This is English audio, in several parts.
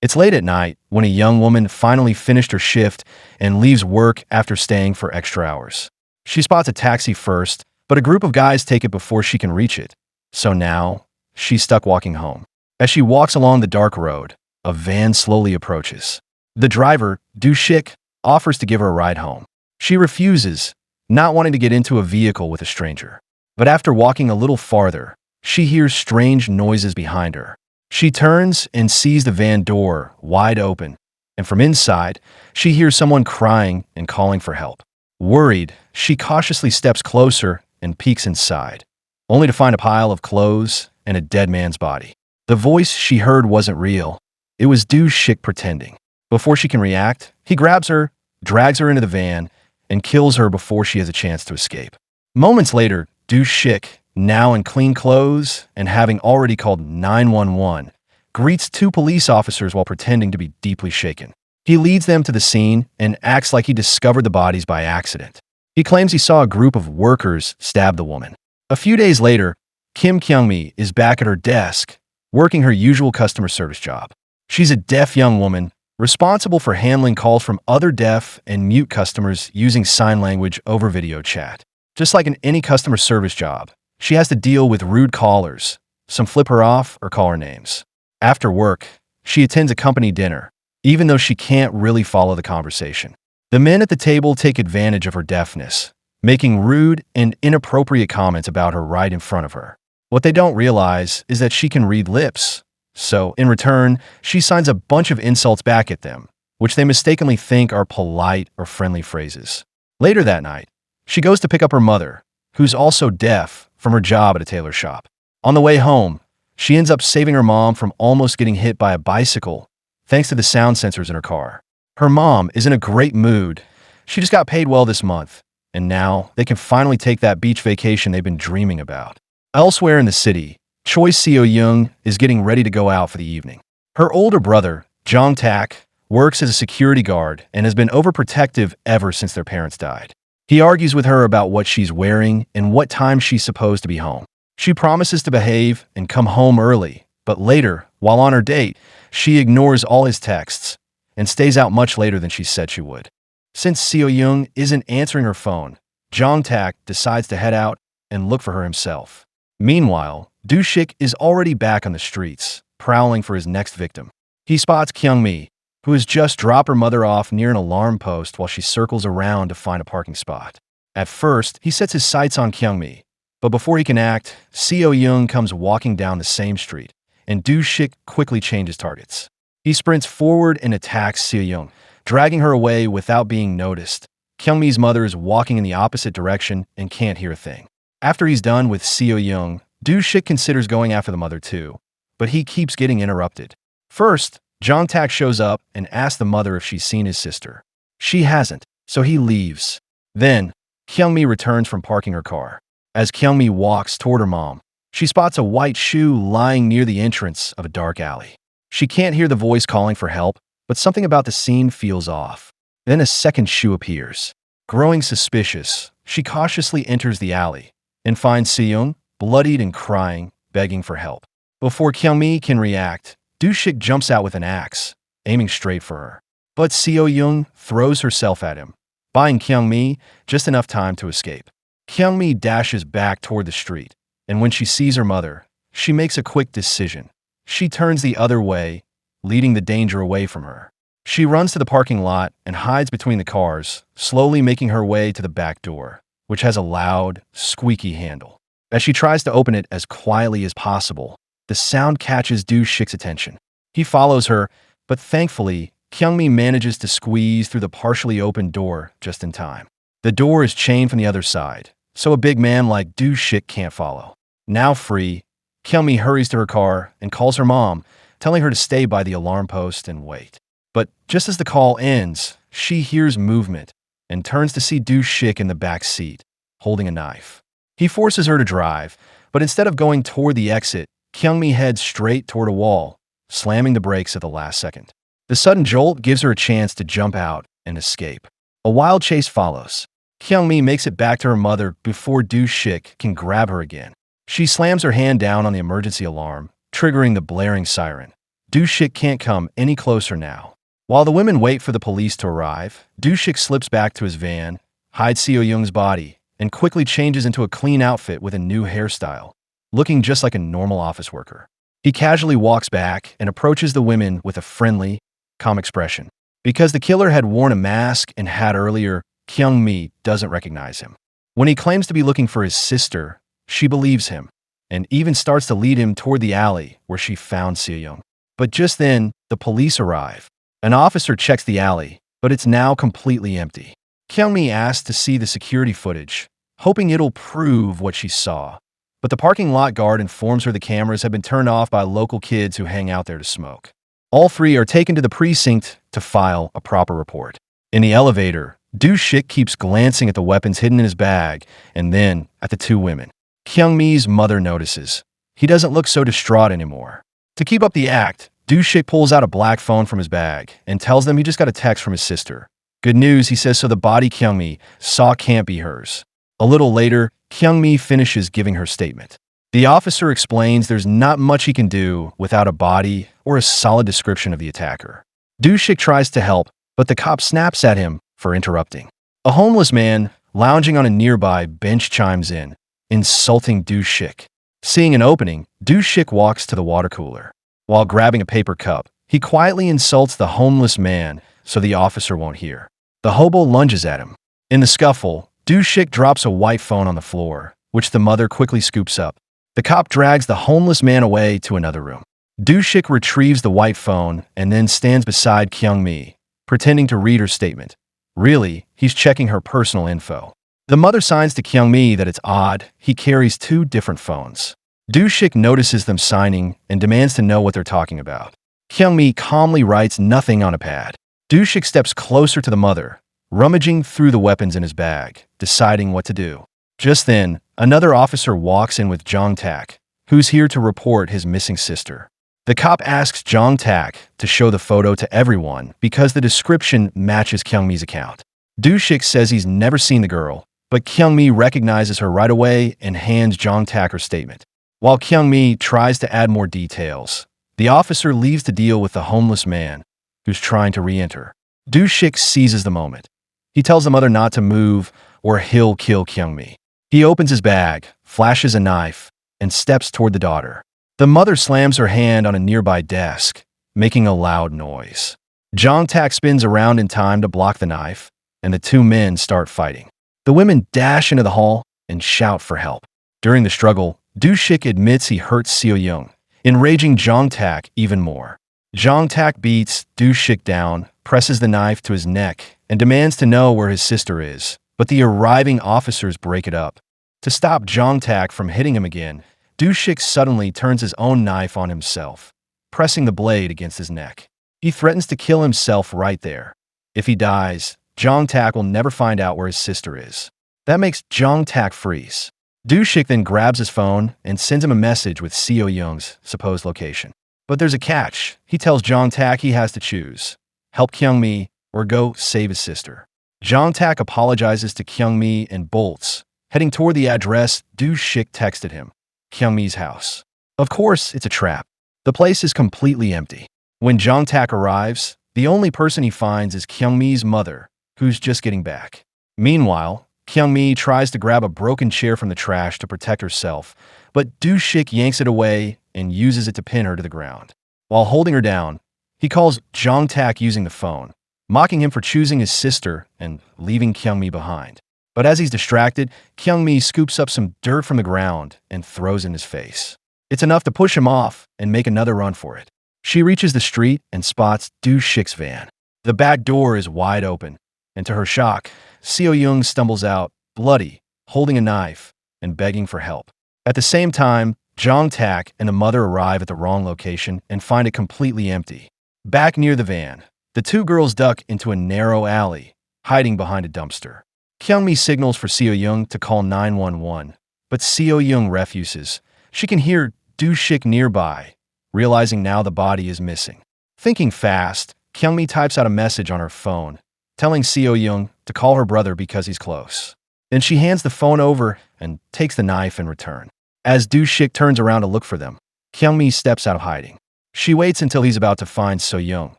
It's late at night when a young woman finally finished her shift and leaves work after staying for extra hours. She spots a taxi first, but a group of guys take it before she can reach it. So now, she's stuck walking home. As she walks along the dark road, a van slowly approaches. The driver, Dushik, offers to give her a ride home. She refuses, not wanting to get into a vehicle with a stranger. But after walking a little farther, she hears strange noises behind her. She turns and sees the van door wide open, and from inside, she hears someone crying and calling for help. Worried, she cautiously steps closer and peeks inside, only to find a pile of clothes and a dead man's body. The voice she heard wasn't real. It was Dushik pretending. Before she can react, he grabs her, drags her into the van, and kills her before she has a chance to escape. Moments later, Dushik, now in clean clothes and having already called 911, greets two police officers while pretending to be deeply shaken. He leads them to the scene and acts like he discovered the bodies by accident. He claims he saw a group of workers stab the woman. A few days later, Kim Kyungmi is back at her desk, working her usual customer service job. She's a deaf young woman, responsible for handling calls from other deaf and mute customers using sign language over video chat. Just like in any customer service job, she has to deal with rude callers. Some flip her off or call her names. After work, she attends a company dinner, even though she can't really follow the conversation. The men at the table take advantage of her deafness, making rude and inappropriate comments about her right in front of her. What they don't realize is that she can read lips. So, in return, she signs a bunch of insults back at them, which they mistakenly think are polite or friendly phrases. Later that night, she goes to pick up her mother, who's also deaf, from her job at a tailor shop. On the way home, she ends up saving her mom from almost getting hit by a bicycle, thanks to the sound sensors in her car. Her mom is in a great mood. She just got paid well this month, and now they can finally take that beach vacation they've been dreaming about. Elsewhere in the city, Choi Seo-young is getting ready to go out for the evening. Her older brother, Jong Tak, works as a security guard and has been overprotective ever since their parents died. He argues with her about what she's wearing and what time she's supposed to be home. She promises to behave and come home early, but later, while on her date, she ignores all his texts and stays out much later than she said she would. Since Seo-young isn't answering her phone, Jong Tak decides to head out and look for her himself. Meanwhile, Dushik is already back on the streets, prowling for his next victim. He spots Kyungmi, who has just dropped her mother off near an alarm post while she circles around to find a parking spot. At first, he sets his sights on Kyungmi, but before he can act, Seo-young comes walking down the same street, and Dushik quickly changes targets. He sprints forward and attacks Seo-young, dragging her away without being noticed. Kyungmi's mother is walking in the opposite direction and can't hear a thing. After he's done with Seo-young, Dushik considers going after the mother too, but he keeps getting interrupted. First, Jong Tak shows up and asks the mother if she's seen his sister. She hasn't, so he leaves. Then, Kyungmi returns from parking her car. As Kyungmi walks toward her mom, she spots a white shoe lying near the entrance of a dark alley. She can't hear the voice calling for help, but something about the scene feels off. Then a second shoe appears. Growing suspicious, she cautiously enters the alley and finds Seo-young, bloodied and crying, begging for help. Before Kyungmi can react, Dushik jumps out with an axe, aiming straight for her. But Seo-young throws herself at him, buying Kyungmi just enough time to escape. Kyungmi dashes back toward the street, and when she sees her mother, she makes a quick decision. She turns the other way, leading the danger away from her. She runs to the parking lot and hides between the cars, slowly making her way to the back door, which has a loud, squeaky handle. As she tries to open it as quietly as possible, the sound catches Dushik's attention. He follows her, but thankfully, Kyungmi manages to squeeze through the partially opened door just in time. The door is chained from the other side, so a big man like Dushik can't follow. Now free, Kyungmi hurries to her car and calls her mom, telling her to stay by the alarm post and wait. But just as the call ends, she hears movement and turns to see Dushik in the back seat, holding a knife. He forces her to drive, but instead of going toward the exit, Kyungmi heads straight toward a wall, slamming the brakes at the last second. The sudden jolt gives her a chance to jump out and escape. A wild chase follows. Kyungmi makes it back to her mother before Dushik can grab her again. She slams her hand down on the emergency alarm, triggering the blaring siren. Do-shik can't come any closer now. While the women wait for the police to arrive, Do-shik slips back to his van, hides Seo-young's body, and quickly changes into a clean outfit with a new hairstyle, looking just like a normal office worker. He casually walks back and approaches the women with a friendly, calm expression. Because the killer had worn a mask and hat earlier, Kyung-mi doesn't recognize him. When he claims to be looking for his sister, she believes him, and even starts to lead him toward the alley where she found Seo-young. But just then, the police arrive. An officer checks the alley, but it's now completely empty. Kyung-mi asks to see the security footage, hoping it'll prove what she saw. But the parking lot guard informs her the cameras have been turned off by local kids who hang out there to smoke. All three are taken to the precinct to file a proper report. In the elevator, Do-shik keeps glancing at the weapons hidden in his bag and then at the two women. Kyung-mi's mother notices. He doesn't look so distraught anymore. To keep up the act, Do-shik pulls out a black phone from his bag and tells them he just got a text from his sister. Good news, he says, so the body Kyung-mi saw can't be hers. A little later, Kyung-mi finishes giving her statement. The officer explains there's not much he can do without a body or a solid description of the attacker. Do-shik tries to help, but the cop snaps at him for interrupting. A homeless man lounging on a nearby bench chimes in, insulting Do-shik. Seeing an opening, Do-shik walks to the water cooler. While grabbing a paper cup, he quietly insults the homeless man so the officer won't hear. The hobo lunges at him. In the scuffle, Do-shik drops a white phone on the floor, which the mother quickly scoops up. The cop drags the homeless man away to another room. Do-shik retrieves the white phone and then stands beside Kyung-mi, pretending to read her statement. Really, he's checking her personal info. The mother signs to Kyung-mi that it's odd he carries two different phones. Do-shik notices them signing and demands to know what they're talking about. Kyung-mi calmly writes nothing on a pad. Do-shik steps closer to the mother, rummaging through the weapons in his bag, deciding what to do. Just then, another officer walks in with Jong-tak, who's here to report his missing sister. The cop asks Jong-tak to show the photo to everyone because the description matches Kyung-mi's account. Do-shik says he's never seen the girl, but Kyung-mi recognizes her right away and hands Jong-tak her statement. While Kyung-mi tries to add more details, the officer leaves to deal with the homeless man, who's trying to re-enter. Do-shik seizes the moment. He tells the mother not to move or he'll kill Kyung-mi. He opens his bag, flashes a knife, and steps toward the daughter. The mother slams her hand on a nearby desk, making a loud noise. Jong-tak spins around in time to block the knife, and the two men start fighting. The women dash into the hall and shout for help. During the struggle, Do-shik admits he hurt Seo-young, enraging Jong-tak even more. Jong-tak beats Do-shik down, presses the knife to his neck, and demands to know where his sister is, but the arriving officers break it up. To stop Jong-tak from hitting him again, Do-shik suddenly turns his own knife on himself, pressing the blade against his neck. He threatens to kill himself right there. If he dies, Jong-tak will never find out where his sister is. That makes Jong-tak freeze. Do-shik then grabs his phone and sends him a message with Seo-young's supposed location. But there's a catch. He tells Jong-tak he has to choose: help Kyung-mi or go save his sister. Jong-tak apologizes to Kyung-mi and bolts, heading toward the address Do-shik texted him, Kyung-mi's house. Of course, it's a trap. The place is completely empty. When Jong-tak arrives, the only person he finds is Kyung-mi's mother, who's just getting back. Meanwhile, Kyung-mi tries to grab a broken chair from the trash to protect herself, but Do-shik yanks it away and uses it to pin her to the ground. While holding her down, he calls Jong-tak using the phone, mocking him for choosing his sister and leaving Kyung-mi behind. But as he's distracted, Kyung-mi scoops up some dirt from the ground and throws in his face. It's enough to push him off and make another run for it. She reaches the street and spots Do-shik's van. The back door is wide open, and to her shock, Seo-young stumbles out, bloody, holding a knife, and begging for help. At the same time, Jong-tak and the mother arrive at the wrong location and find it completely empty. Back near the van, the two girls duck into a narrow alley, hiding behind a dumpster. Kyung-mi signals for Seo-young to call 911, but Seo-young refuses. She can hear Do-shik nearby, realizing now the body is missing. Thinking fast, Kyung-mi types out a message on her phone, telling Seo-young to call her brother because he's close. Then she hands the phone over and takes the knife in return. As Do-shik turns around to look for them, Kyung-mi steps out of hiding. She waits until he's about to find So-young,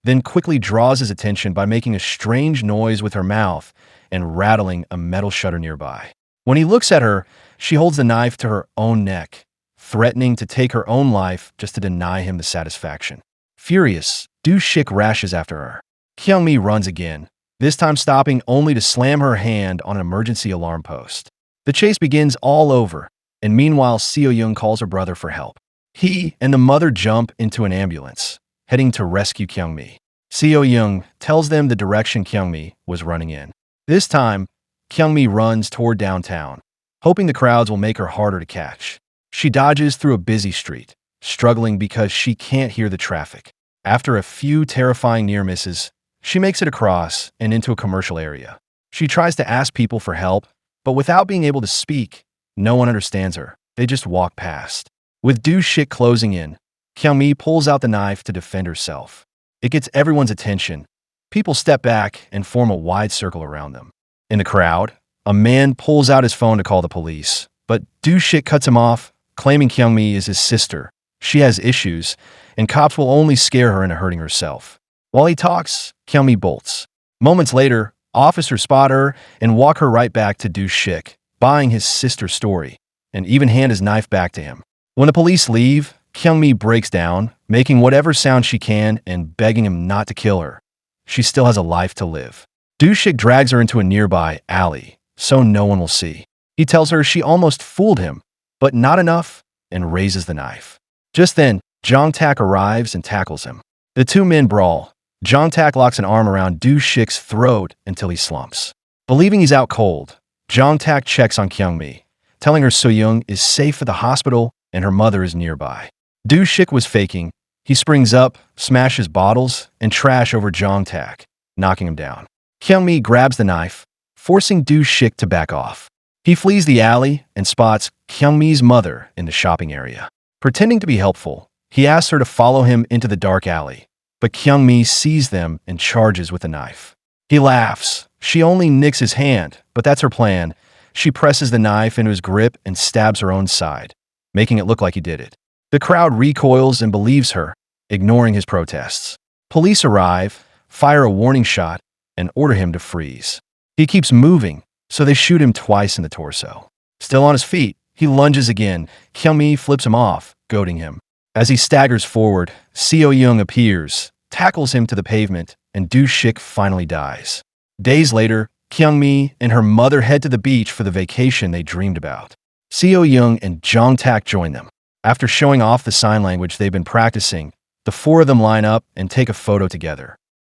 then quickly draws his attention by making a strange noise with her mouth and rattling a metal shutter nearby. When he looks at her, she holds the knife to her own neck, threatening to take her own life just to deny him the satisfaction. Furious, Do-shik rashes after her. Kyung-mi runs again, this time stopping only to slam her hand on an emergency alarm post. The chase begins all over, and meanwhile Seo-young calls her brother for help. He and the mother jump into an ambulance, heading to rescue Kyung-mi. Seo-young tells them the direction Kyung-mi was running in. This time, Kyung-mi runs toward downtown, hoping the crowds will make her harder to catch. She dodges through a busy street, struggling because she can't hear the traffic. After a few terrifying near misses, she makes it across and into a commercial area. She tries to ask people for help, but without being able to speak, no one understands her. They just walk past. With Do-shik closing in, Kyung-mi pulls out the knife to defend herself. It gets everyone's attention. People step back and form a wide circle around them. In the crowd, a man pulls out his phone to call the police, but Do-shik cuts him off, claiming Kyung-mi is his sister. She has issues, and cops will only scare her into hurting herself. While he talks, Kyung-mi bolts. Moments later, officers spot her and walk her right back to Do-shik, buying his sister's story, and even hand his knife back to him. When the police leave, Kyung-mi breaks down, making whatever sound she can and begging him not to kill her. She still has a life to live. Do-shik drags her into a nearby alley, so no one will see. He tells her she almost fooled him, but not enough, and raises the knife. Just then, Jong-tak arrives and tackles him. The two men brawl. Jong-tak locks an arm around Do-shik's throat until he slumps. Believing he's out cold, Jong-tak checks on Kyung-mi, telling her So-young is safe at the hospital and her mother is nearby. Do-shik was faking. He springs up, smashes bottles and trash over Jong-tak, knocking him down. Kyung-mi grabs the knife, forcing Do-shik to back off. He flees the alley and spots Kyung-mi's mother in the shopping area. Pretending to be helpful, he asks her to follow him into the dark alley, but Kyung-mi sees them and charges with a knife. He laughs. She only nicks his hand, but that's her plan. She presses the knife into his grip and stabs her own side, making it look like he did it. The crowd recoils and believes her, ignoring his protests. Police arrive, fire a warning shot, and order him to freeze. He keeps moving, so they shoot him twice in the torso. Still on his feet, he lunges again. Kyung-mi flips him off, goading him. As he staggers forward, Seo-young appears, tackles him to the pavement, and Do-shik finally dies. Days later, Kyung-mi and her mother head to the beach for the vacation they dreamed about. Seo-young and Jong-tak join them. After showing off the sign language they've been practicing, the four of them line up and take a photo together.